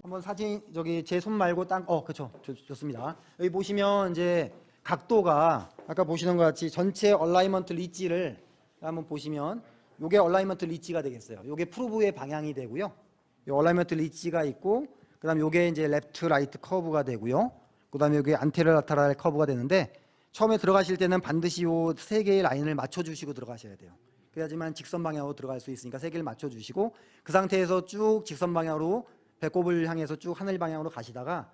한번 사진 저기 제 손 말고 그렇죠. 좋습니다. 여기 보시면 이제 각도가 아까 보시는 것 같이 전체 얼라이먼트 리지를 한번 보시면 요게 얼라이먼트 리지가 되겠어요. 요게 프루브의 방향이 되고요. 요 얼라이먼트 리지가 있고 그다음 요게 이제 레프트 라이트 커브가 되고요. 그다음에 요게 안테리어 라테랄 커브가 되는데 처음에 들어가실 때는 반드시 요 세 개의 라인을 맞춰 주시고 들어가셔야 돼요. 그래야지만 직선 방향으로 들어갈 수 있으니까 세 개를 맞춰 주시고 그 상태에서 쭉 직선 방향으로 배꼽을 향해서 쭉 하늘 방향으로 가시다가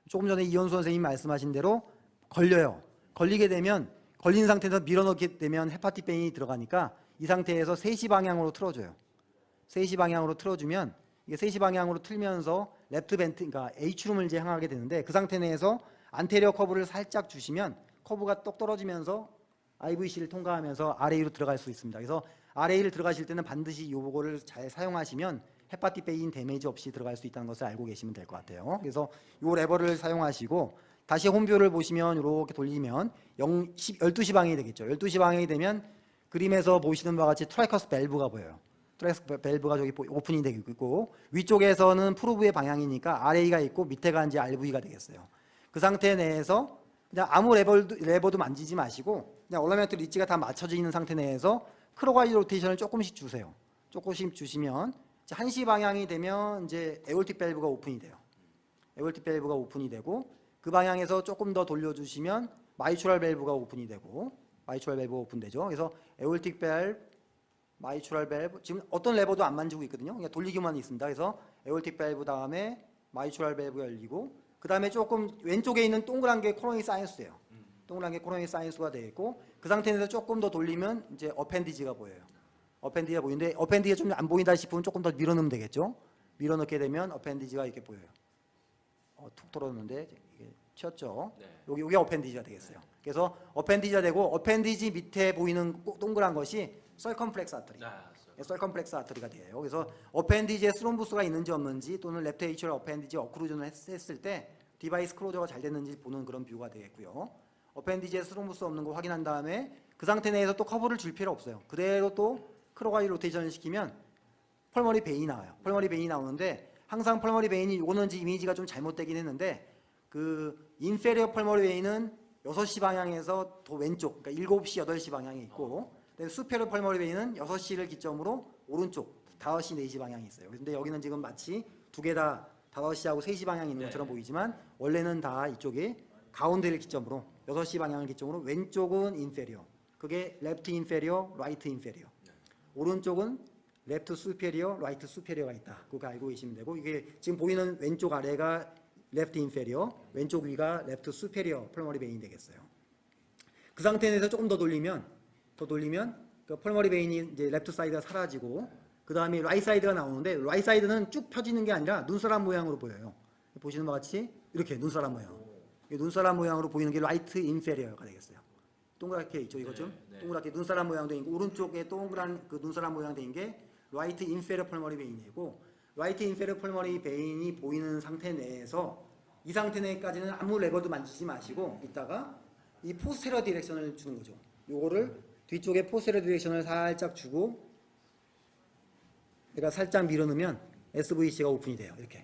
조금 전에 이현수 선생님이 말씀하신 대로 걸려요. 걸리게 되면 걸린 상태에서 밀어넣게 되면 헤파틱 베인이 들어가니까 이 상태에서 3시 방향으로 틀어줘요. 3시 방향으로 틀어주면 이게 3시 방향으로 틀면서 랩트 벤트, 그러니까 H룸을 이제 향하게 되는데 그 상태 내에서 안테리어 커브를 살짝 주시면 커브가 똑 떨어지면서 IVC를 통과하면서 RA로 들어갈 수 있습니다. 그래서 RA를 들어가실 때는 반드시 요거를 잘 사용하시면 헤파틱 베인 데미지 없이 들어갈 수 있다는 것을 알고 계시면 될 것 같아요. 그래서 요 레버를 사용하시고 다시 홈뷰를 보시면 이렇게 돌리면 12시 방향이 되겠죠. 12시 방향이 되면 그림에서 보시는 바와 같이 트라이커스 밸브가 보여요. 트라이커스 밸브가 저기 오픈이 되고 있고 위쪽에서는 프루브의 방향이니까 RA가 있고 밑에가 이제 RV가 되겠어요. 그 상태 내에서 그냥 아무 레버도 만지지 마시고 그냥 얼라이먼트 리지가 다 맞춰져 있는 상태 내에서 크로가이드 로테이션을 조금씩 주세요. 조금씩 주시면 1시 방향이 되면 이제 에올틱 밸브가 오픈이 돼요. 에올틱 밸브가 오픈이 되고 그 방향에서 조금 더 돌려주시면 마이추럴 밸브가 오픈이 되고 마이추럴 밸브가 오픈되죠. 그래서 에올틱 밸브, 마이추럴 밸브 지금 어떤 레버도 안 만지고 있거든요. 그냥 돌리기만 있습니다. 그래서 에올틱 밸브 다음에 마이추럴 밸브가 열리고 그 다음에 조금 왼쪽에 있는 동그란 게 코로니 사인스예요. 동그란 게 코로니 사인스가 되어 있고 그 상태에서 조금 더 돌리면 이제 어펜디지가 보여요. 어펜디지가 보이는데 어펜디지가 좀 안 보인다 싶으면 조금 더 밀어넣으면 되겠죠. 밀어넣게 되면 어펜디지가 이렇게 보여요. 툭 털었는데 이게 튀었죠. 네. 여기 어펜디지가 되겠어요. 그래서 어펜디지가 되고 어펜디지 밑에 보이는 동그란 것이 설컴플렉스 아터리. 설컴플렉스 아터리가 돼요. 그래서 어펜디지에 스롬부스가 있는지 없는지 또는 랩트 에이치얼 어펜디지 어크루전을 했을 때 디바이스 클로저가 잘 됐는지 보는 그런 뷰가 되겠고요. 어펜디지에 스롬부스 없는 거 확인한 다음에 그 상태 내에서 또 커브를 줄 필요 없어요. 그대로 또 크로가이 로테이션을 시키면 펄머리 베인이 나와요. 펄머리 베인이 나오는데 항상 펄머리 베인이 요거는 이미지가 좀 잘못되긴 했는데 그 인페리어 펄머리 베인은 6시 방향에서 더 왼쪽, 그러니까 7시, 8시 방향에 있고 수페리어 펄머리 베인은 6시를 기점으로 오른쪽 5시, 4시 방향이 있어요. 근데 여기는 지금 마치 두 개 다 5시하고 3시 방향이 있는 것처럼 보이지만 원래는 다 이쪽에 가운데를 기점으로 6시 방향을 기점으로 왼쪽은 인페리어, 그게 레프트 인페리어, 라이트 인페리어, 오른쪽은 레프트 수페리어, 라이트 수페리어가 있다. 그거 알고 계시면 되고 이게 지금 보이는 왼쪽 아래가 레프트 인페리어, 왼쪽 위가 레프트 수페리어 펄머리 베인이 되겠어요. 그 상태에서 조금 더 돌리면 그 펄머리 베인이 이제 레프트 사이드가 사라지고 그 다음에 라이트 사이드가 나오는데 라이트 사이드는 쭉 펴지는 게 아니라 눈사람 모양으로 보여요. 보시는 것 같이 이렇게 눈사람 모양. 눈사람 모양으로 보이는 게 라이트 인페리어가 되겠어요. 동그랗게 있죠, 이거 좀. 동그랗게 눈사람 모양 된 거, 오른쪽에 동그란 그 눈사람 모양 된 게 라이트 인페리어 펄머리 베인이고 라이트 인페리어 펄머리 베인이 보이는 상태 내에서 이 상태 내까지는 아무 레버도 만지지 마시고 이따가 이 포스테리어 디렉션을 주는 거죠. 요거를 뒤쪽에 포스테리어 디렉션을 살짝 주고 내가 살짝 밀어넣으면 SVC가 오픈이 돼요. 이렇게.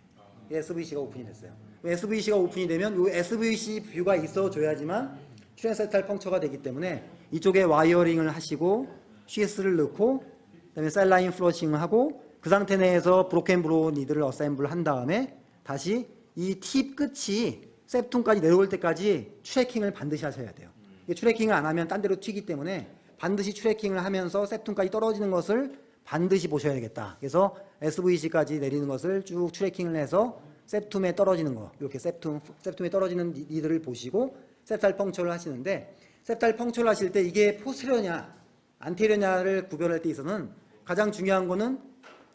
SVC가 오픈이 됐어요. SVC가 오픈이 되면 요 SVC 뷰가 있어줘야지만 트랜스세탈 펑처가 되기 때문에 이쪽에 와이어링을 하시고 CS를 넣고 그다음에 셀라인 플러싱을 하고 그 상태 내에서 브로켄 브로 니드를 어셈블 한 다음에 다시 이 팁 끝이 septum까지 내려올 때까지 트래킹을 반드시 하셔야 돼요. 트래킹을 안 하면 딴 데로 튀기 때문에 반드시 트래킹을 하면서 septum까지 떨어지는 것을 반드시 보셔야 되겠다. 그래서 SVC까지 내리는 것을 쭉 트래킹을 해서 septum에 떨어지는 거, 이렇게 septum에 떨어지는 니드를 보시고 septal 펑처를 하시는데 septal 펑처를 하실 때 이게 포스테리어냐 안테리어냐를 구별할 때 있어서는 가장 중요한 거는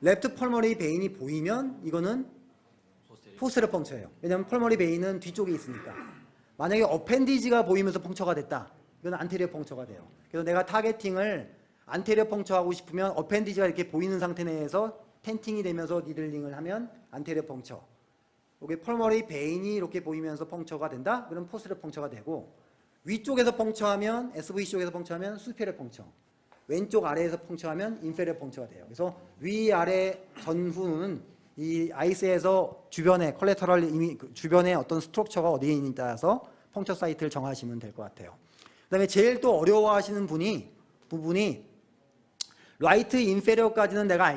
레프트 펄머리 베인이 보이면 이거는 포스테리어 펑처예요. 왜냐하면 펄머리 베인은 뒤쪽에 있으니까. 만약에 어펜디지가 보이면서 펑처가 됐다. 이건 안테리어 펑처가 돼요. 그래서 내가 타겟팅을 안테리어 펑처하고 싶으면 어펜디지가 이렇게 보이는 상태 내에서 텐팅이 되면서 니들링을 하면 안테리어 펑처. 여기 펄머리 베인이 이렇게 보이면서 펑처가 된다? 그럼 포스테리어 펑처가 되고 위쪽에서 펑처하면 SV 쪽에서 펑처하면 수페리어 펑처. 왼쪽 아래에서 펑처하면 인페리어 펑처가 돼요. 그래서 위 아래 전후는 이 아이스에서 주변에 컬레터럴 이미 주변에 어떤 스트럭처가 어디에 있는지 따라서 펑처 사이트를 정하시면 될 것 같아요. 그다음에 제일 또 어려워하시는 부분이 라이트 인페리어까지는 내가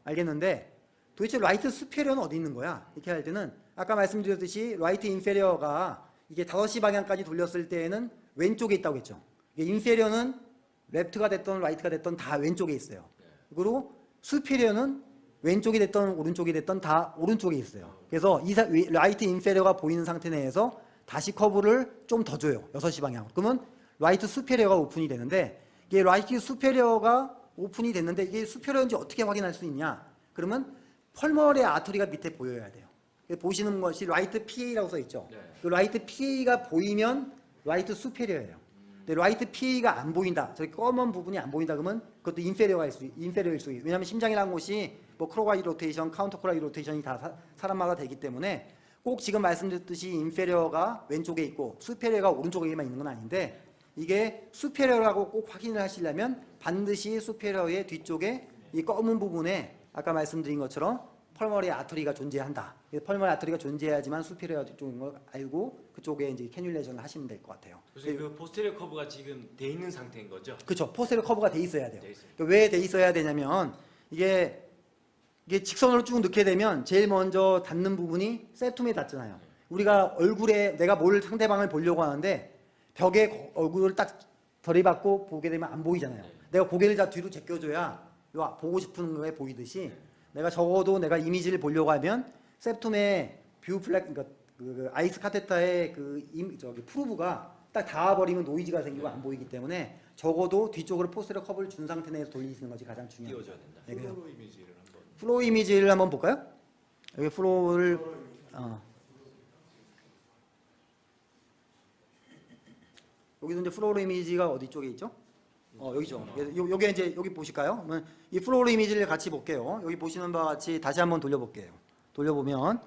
알겠는데 도대체 라이트 수페리어는 어디 있는 거야? 이렇게 할 때는 아까 말씀드렸듯이 라이트 인페리어가 이게 5시 방향까지 돌렸을 때에는 왼쪽에 있다고 했죠. 인페리어는 레프트가 됐던 라이트가 됐던 다 왼쪽에 있어요. 그리고 수페리어는 왼쪽이 됐던 오른쪽이 됐던 다 오른쪽에 있어요. 그래서 이 라이트 인페리어가 보이는 상태 내에서 다시 커브를 좀 더 줘요. 6시 방향으로. 그러면 라이트 수페리어가 오픈이 되는데 이게 라이트 수페리어가 오픈이 됐는데 이게 수페리어인지 어떻게 확인할 수 있냐? 그러면 펄머널의 아터리가 밑에 보여야 돼요. 보시는 것이 라이트 PA라고 써 있죠. 그 라이트 PA가 보이면 라이트 수페리어예요. 근데 라이트 PA가 안 보인다. 저기 검은 부분이 안 보인다 그러면 그것도 인페리어일 수 있어요. 왜냐하면 심장이라는 곳이 뭐 클로과이드 로테이션, 카운터 클로과이드 로테이션이 다 사람마다 되기 때문에 꼭 지금 말씀드렸듯이 인페리어가 왼쪽에 있고 수페리어가 오른쪽에만 있는 건 아닌데 이게 수페리어라고 꼭 확인을 하시려면 반드시 수페리어의 뒤쪽에 이 검은 부분에 아까 말씀드린 것처럼 펄머널의 아터리가 존재한다. 펄머널 아터리가 존재해야지만 수페리어 쪽인 걸 알고 그쪽에 이제 캐뉼레이션을 하시면 될 것 같아요. 그래서 그 포스테리어 커브가 지금 돼 있는 상태인 거죠? 그렇죠. 포스테리어 커브가 돼 있어야 돼요. 왜 돼 있어야 되냐면 이게 직선으로 쭉 넣게 되면 제일 먼저 닿는 부분이 septum에 닿잖아요. 우리가 얼굴에 내가 상대방을 보려고 하는데 벽에 얼굴을 딱 들이받고 보게 되면 안 보이잖아요. 내가 고개를 다 뒤로 제껴줘야 보고 싶은 거에 보이듯이 내가 적어도 내가 이미지를 보려고 하면 septum의 뷰 플렉 그러니까 그 아이스 카테터의 저기 프루브가 딱 닿아버리면 노이즈가 생기고 안 보이기 때문에 적어도 뒤쪽으로 포스테리어 커브를 준 상태 내에서 돌리시는 것이 가장 중요합니다. 띄워줘야 된다. 플로우 이미지를 한번. 플로우 이미지를 한번 볼까요? 여기 플로우를 여기도 이제 플로우 이미지가 어디 쪽에 있죠? 여기죠. 여기 이제 여기 보실까요? 그러면 이 플로우 이미지를 같이 볼게요. 여기 보시는 바와 같이 다시 한번 돌려볼게요. 돌려보면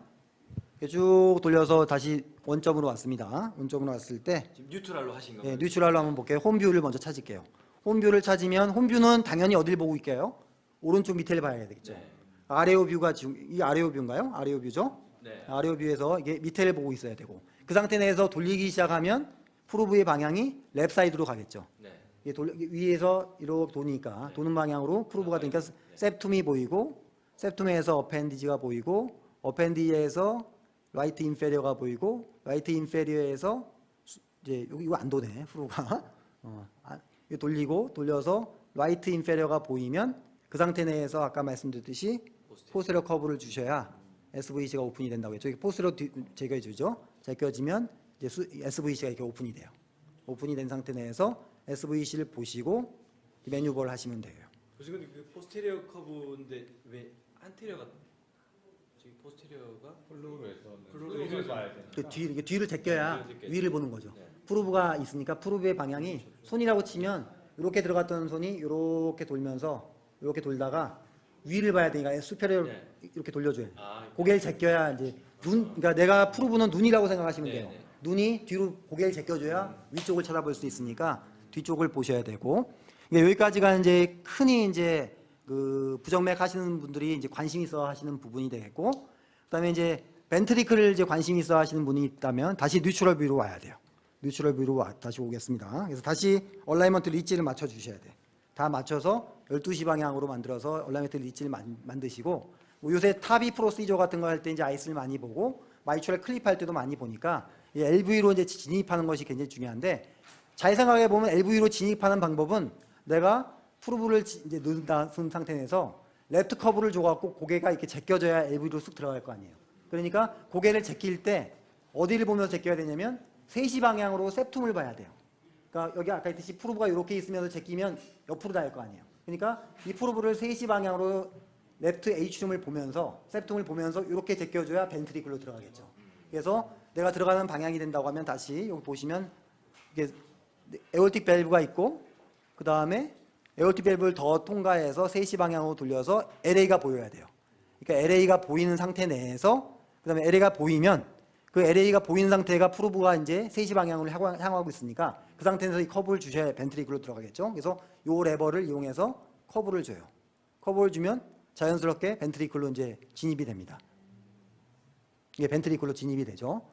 이렇게 쭉 돌려서 다시 원점으로 왔습니다. 원점으로 왔을 때 지금 뉴트럴로 하신 거예요? 네, 뉴트럴로 한번 볼게요. 홈뷰를 먼저 찾을게요. 홈뷰를 찾으면 홈뷰는 당연히 어디를 보고 있게요? 오른쪽 밑에를 봐야 되겠죠. 네. 아레오 뷰가 지금 이 아레오 뷰인가요? 아레오 뷰죠? 네. 아레오 뷰에서 이게 밑에를 보고 있어야 되고 그 상태 내에서 돌리기 시작하면 프루브의 방향이 랩 사이드로 가겠죠. 네. 이게 위에서 이렇게 도니까 네. 도는 방향으로 프루브가 되니까 네. septum이 보이고 septum에서 어펜디지가 보이고 어펜디지에서 라이트 인페리어가 보이고 라이트 인페리어에서 이제 이거 안 도네 프루브가 이거 돌려서 라이트 인페리어가 보이면 그 상태 내에서 아까 말씀드렸듯이 포스테리어 커브를 주셔야 SVC가 오픈이 된다고 했죠. 포스테리어 제거해 주죠. 제껴지면 이제 SVC가 이렇게 오픈이 돼요. 오픈이 된 상태 내에서 SVC를 보시고 매뉴버를 하시면 돼요. 그래서 그 포스테리어 커브인데 왜 안테리어가 지금 포스테리어가 플로우를 봐야 돼. 그 뒤를 제껴야 뒤를 제껴야지. 위를 보는 거죠. 네. 프루브가 있으니까 프루브의 방향이 손이라고 치면 이렇게 들어갔던 손이 이렇게 돌면서 이렇게 돌다가 위를 봐야 되니까 수페리어 네. 이렇게 돌려줘요. 아, 고개를 제껴야 이제 그러니까 내가 프루브는 눈이라고 생각하시면 네, 돼요. 네. 눈이 뒤로 고개를 제껴줘야 위쪽을 쳐다볼 수 있으니까 뒤쪽을 보셔야 되고. 근데 여기까지가 이제 흔히 이제 그 부정맥 하시는 분들이 이제 관심 있어 하시는 부분이 되겠고, 그다음에 이제 벤트리클을 이제 관심 있어 하시는 분이 있다면 다시 뉴트럴 뷰로 와야 돼요. 뉴트럴 뷰로 다시 오겠습니다. 그래서 다시 얼라이먼트 리치를 맞춰 주셔야 돼. 다 맞춰서 12시 방향으로 만들어서 얼라이먼트 리치를 만드시고, 뭐 요새 타비 프로시저 같은 거 할 때 이제 아이스를 많이 보고 마이추럴 클립할 때도 많이 보니까 이 LV로 이제 진입하는 것이 굉장히 중요한데, 잘 생각해 보면 LV로 진입하는 방법은 내가 프루브를 이제 넣은 상태 내에서 레프트 커브를 줘갖고 고개가 이렇게 제껴져야 LV로 쑥 들어갈 거 아니에요. 그러니까 고개를 제낄 때 어디를 보면서 제껴야 되냐면 3시 방향으로 septum을 봐야 돼요. 그러니까 여기 아까 했듯이 프루브가 이렇게 있으면서 제끼면 옆으로 닿을 거 아니에요. 그러니까 이 프루브를 3시 방향으로 레프트 H룸을 보면서 septum을 보면서 이렇게 제껴줘야 벤트리클로 들어가겠죠. 그래서 내가 들어가는 방향이 된다고 하면 다시 여기 보시면 이게 에올틱 밸브가 있고, 그 다음에 에올틱 밸브를 더 통과해서 3시 방향으로 돌려서 LA가 보여야 돼요. 그러니까 LA가 보이는 상태 내에서, 그 다음에 LA가 보이면 그 LA가 보이는 상태가 프루브가 이제 3시 방향으로 향하고 있으니까 그 상태에서 이 커브를 주셔야 벤트리클로 들어가겠죠. 그래서 이 레버를 이용해서 커브를 줘요. 커브를 주면 자연스럽게 벤트리클로 이제 진입이 됩니다. 이게 벤트리클로 진입이 되죠.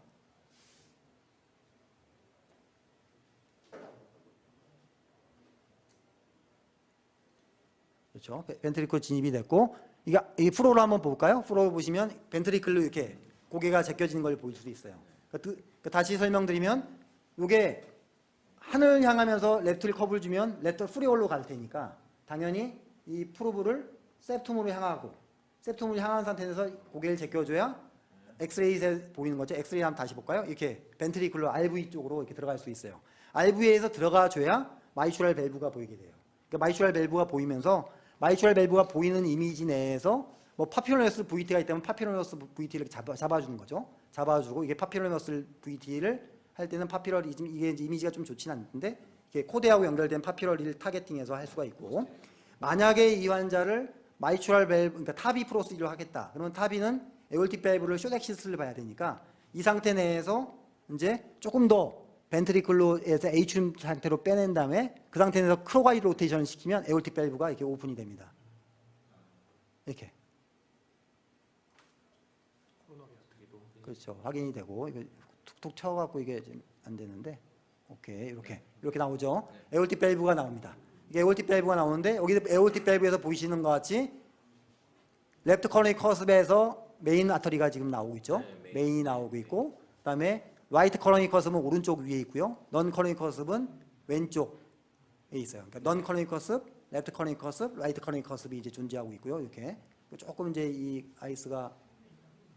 그렇죠. 벤트리클로 진입이 됐고, 이 프로를 한번 볼까요? 프로를 보시면 벤트리클로 이렇게 고개가 제껴지는 걸 볼 수 있어요. 다시 설명드리면, 이게 하늘 향하면서 레프트를 커브를 주면 레프트 프리홀로 갈 테니까 당연히 이 프로브를 septum으로 향하고, septum으로 향한 상태에서 고개를 제껴줘야 엑스레이에 보이는 거죠. 엑스레이 한번 다시 볼까요? 이렇게 벤트리클로 RV 쪽으로 이렇게 들어갈 수 있어요. RV에서 들어가줘야 마이추럴 밸브가 보이게 돼요. 그러니까 마이추럴 밸브가 보이면서 마이추럴 밸브가 보이는 이미지 내에서 뭐 파피로머스 VT가 있다면 파피로머스 VT를 잡아주는 거죠. 잡아주고 이게 파피로머스 VT를 할 때는 파피러리즘 이게 이미지가 좀 좋진 않는데 이게 코드하고 연결된 파피러리를 타겟팅해서 할 수가 있고, 만약에 이 환자를 마이추럴 밸브 그러니까 타비 프로시저를 하겠다. 그러면 타비는 에올틱 밸브를 쇼덱시스를 봐야 되니까 이 상태 내에서 이제 조금 더 벤트리클로에서 H줌 상태로 빼낸 다음에 그 상태에서 크로가이드 로테이션을 시키면 에올틱 밸브가 이렇게 오픈이 됩니다. 이렇게. 그렇죠. 확인이 되고 이거 툭툭 쳐갖고 이게 지금 안 되는데, 오케이 이렇게 나오죠. 에올틱 밸브가 나옵니다. 이게 에올틱 밸브가 나오는데 여기 에올틱 밸브에서 보이시는 것 같이 레프트 코로너리 커스브에서 메인 아터리가 지금 나오고 있죠. 메인이 나오고 있고, 그다음에 라이트 코로너리 커스브는 오른쪽 위에 있고요. 넌 코로너리 커스브는 왼쪽에 있어요. 그러니까 넌 코로너리 커스브, 레프트 코로너리 커스브, 라이트 코로너리 커스브가 이제 존재하고 있고요. 이렇게 조금 이제 이 아이스가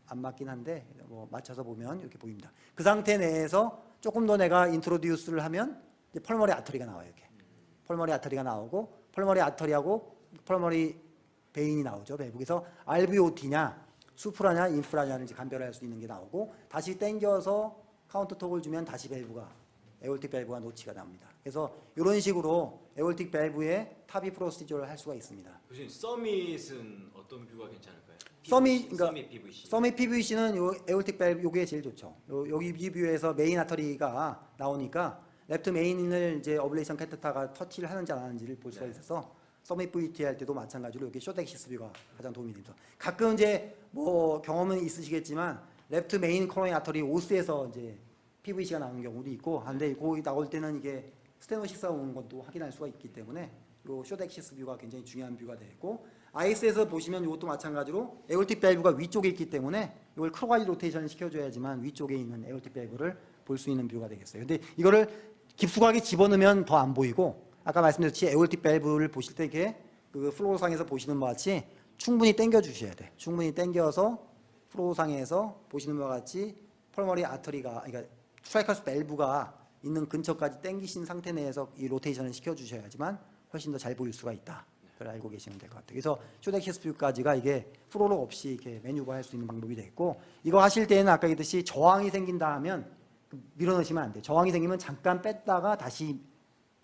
안 맞긴 한데 뭐 맞춰서 보면 이렇게 보입니다. 그 상태 내에서 조금 더 내가 인트로듀스를 하면 이제 펄머리 아터리가 나와요. 이렇게 펄머리 아터리가 나오고 펄머리 아터리하고 펄머리 베인이 나오죠. 그래서 RVOT냐 수프라냐 인프라냐를 이제 감별할 수 있는 게 나오고, 다시 당겨서 카운터 톡을 주면 다시 밸브가 에올틱 밸브가 노치가 납니다. 그래서 이런 식으로 에올틱 밸브의 타비 프로시저를 할 수가 있습니다. 교수님 서밋은 어떤 뷰가 괜찮을까요? 서밋 PVC. 서밋 PVC는 요 에올틱 밸브 요게 제일 좋죠. 여기 이 뷰에서 메인 아터리가 나오니까 레프트 메인을 이제 어블레이션 캐테터가 터치를 하는지 안 하는지를 볼 수가 있어서 서밋 VT 할 때도 마찬가지로 여기 쇼덱시스 뷰가 가장 도움이 됩니다. 가끔 이제 뭐 경험은 있으시겠지만 레프트 메인 코로너리 아터리 오스에서 이제 PVC가 나오는 경우도 있고 한데 거기 나올 때는 이게 스테노식스가 오는 것도 확인할 수가 있기 때문에 요 쇼덱시스 뷰가 굉장히 중요한 뷰가 되고, 아이스에서 보시면 이것도 마찬가지로 에올틱 밸브가 위쪽에 있기 때문에 이걸 크로가이드 로테이션 시켜줘야지만 위쪽에 있는 에올틱 밸브를 볼 수 있는 뷰가 되겠어요. 근데 이거를 깊숙하게 집어넣으면 더 안 보이고, 아까 말씀드렸듯이 에올틱 밸브를 보실 때 이렇게 그 플로우상에서 보시는 것 같이 충분히 당겨 주셔야 돼. 충분히 당겨서 플로우상에서 보시는 것 같이 펄머리 아터리가 그러니까 스트라이커스 밸브가 있는 근처까지 당기신 상태 내에서 이 로테이션을 시켜주셔야지만 훨씬 더 잘 보일 수가 있다. 그걸 알고 계시면 될 것 같아요. 그래서 쇼덱시스 뷰까지가 이게 프로로 없이 이렇게 매뉴버할 수 있는 방법이 되겠고, 이거 하실 때는 아까 얘기했듯이 저항이 생긴다 하면 밀어넣으시면 안 돼요. 저항이 생기면 잠깐 뺐다가 다시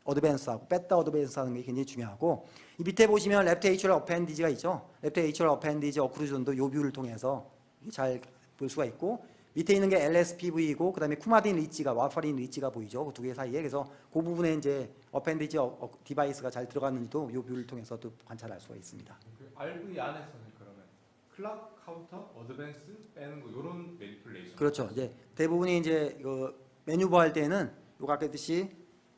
어드밴스하고 뺐다 어드밴스하는 게 굉장히 중요하고, 이 밑에 보시면 레프트 에이츄럴 어펜디지가 있죠. 레프트 에이츄럴 어펜디지 어크루전도 요 뷰를 통해서 잘 볼 수가 있고, 밑에 있는 게 LSPV이고 그다음에 쿠마딘 리치가 와파린 리치가 보이죠. 그 두 개 사이에. 그래서 그 부분에 이제 어펜디지 디바이스가 잘 들어갔는지도 요 뷰를 통해서 또 관찰할 수가 있습니다. RV 안에서는 그러면 클락, 카운터, 어드밴스 빼는 거 이런 매니플레이션. 그렇죠. 이제 대부분이 이제 그 매뉴버 할 때는 요 아까 했듯이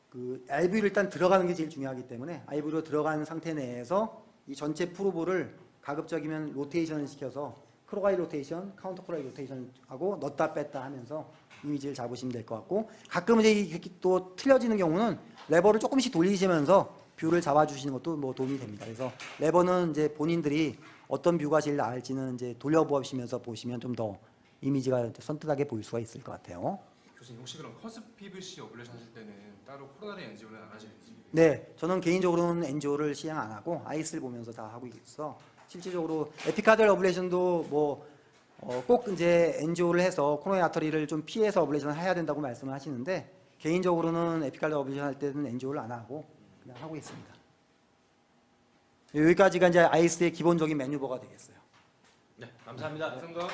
그 RV로 일단 들어가는 게 제일 중요하기 때문에 RV로 들어가는 상태 내에서 이 전체 프로브를 가급적이면 로테이션을 시켜서 크로가이드 로테이션, 카운터 크로가이드 로테이션 하고 넣었다 뺐다 하면서 이미지를 잡으시면 될 것 같고, 가끔 이제 이렇게 또 틀려지는 경우는 레버를 조금씩 돌리시면서 뷰를 잡아주시는 것도 뭐 도움이 됩니다. 그래서 레버는 이제 본인들이 어떤 뷰가 제일 나을지는 이제 돌려보시면서 보시면 좀 더 이미지가 선뜻하게 보일 수가 있을 것 같아요. 교수님 혹시 그럼 커스 PVC 어블레이션 하실 때는 따로 코로나리 엔지오는 안 하시는지? 네, 저는 개인적으로는 엔지오를 시행 안 하고 아이스를 보면서 다 하고 있어. 실질적으로 에피카드 어블레이션도 뭐 꼭 이제 엔지오를 해서 코로나리 아터리를 좀 피해서 어블레이션을 해야 된다고 말씀을 하시는데, 개인적으로는 에피카드 어블레이션 할 때는 엔지오를 안 하고 그냥 하고 있습니다. 여기까지가 이제 아이스의 기본적인 매뉴버가 되겠어요. 네, 감사합니다. 감사합니다.